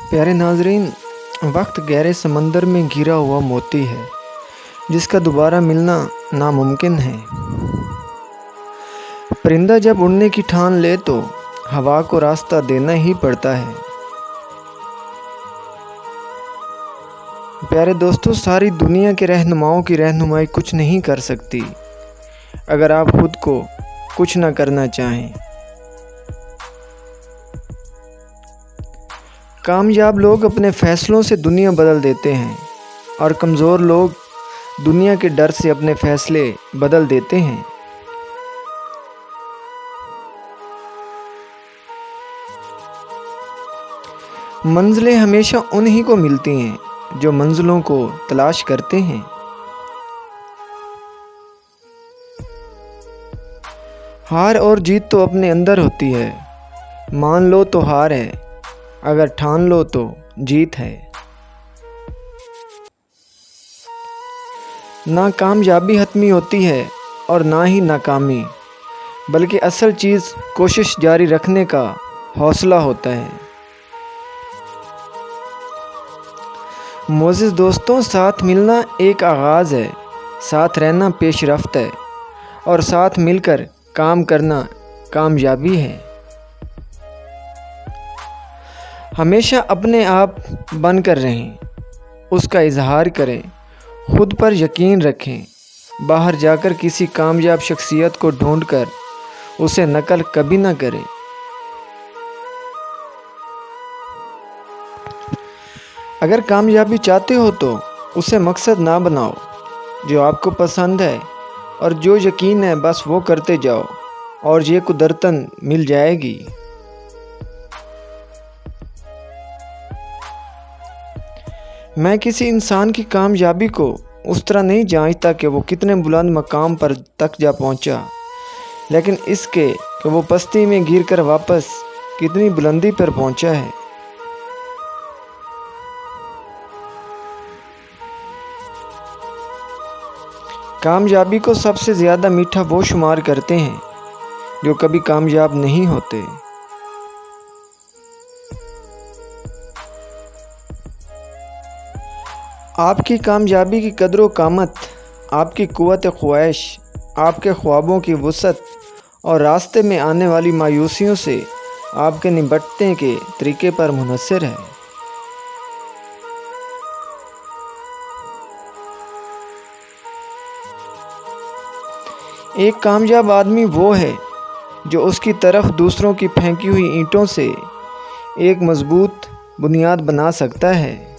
پیارے ناظرین، وقت گہرے سمندر میں گرا ہوا موتی ہے جس کا دوبارہ ملنا ناممکن ہے۔ پرندہ جب اڑنے کی ٹھان لے تو ہوا کو راستہ دینا ہی پڑتا ہے۔ پیارے دوستو، ساری دنیا کے رہنماؤں کی رہنمائی کچھ نہیں کر سکتی اگر آپ خود کو کچھ نہ کرنا چاہیں۔ کامیاب لوگ اپنے فیصلوں سے دنیا بدل دیتے ہیں اور کمزور لوگ دنیا کے ڈر سے اپنے فیصلے بدل دیتے ہیں۔ منزلیں ہمیشہ انہی کو ملتی ہیں جو منزلوں کو تلاش کرتے ہیں۔ ہار اور جیت تو اپنے اندر ہوتی ہے، مان لو تو ہار ہے، اگر ٹھان لو تو جیت ہے۔ نہ کامیابی حتمی ہوتی ہے اور نہ ہی ناکامی، بلکہ اصل چیز کوشش جاری رکھنے کا حوصلہ ہوتا ہے۔ معزز دوستوں، ساتھ ملنا ایک آغاز ہے، ساتھ رہنا پیش رفت ہے اور ساتھ مل کر کام کرنا کامیابی ہے۔ ہمیشہ اپنے آپ بن کر رہیں، اس کا اظہار کریں، خود پر یقین رکھیں، باہر جا کر کسی کامیاب شخصیت کو ڈھونڈ کر اسے نقل کبھی نہ کریں۔ اگر کامیابی چاہتے ہو تو اسے مقصد نہ بناؤ، جو آپ کو پسند ہے اور جو یقین ہے بس وہ کرتے جاؤ اور یہ قدرتاً مل جائے گی۔ میں کسی انسان کی کامیابی کو اس طرح نہیں جانچتا کہ وہ کتنے بلند مقام پر تک جا پہنچا، لیکن اس کے کہ وہ پستی میں گر کر واپس کتنی بلندی پر پہنچا ہے۔ کامیابی کو سب سے زیادہ میٹھا وہ شمار کرتے ہیں جو کبھی کامیاب نہیں ہوتے۔ آپ کی کامیابی کی قدر و قامت آپ کی قوت خواہش، آپ کے خوابوں کی وسعت اور راستے میں آنے والی مایوسیوں سے آپ کے نمٹنے کے طریقے پر منحصر ہے۔ ایک کامیاب آدمی وہ ہے جو اس کی طرف دوسروں کی پھینکی ہوئی اینٹوں سے ایک مضبوط بنیاد بنا سکتا ہے۔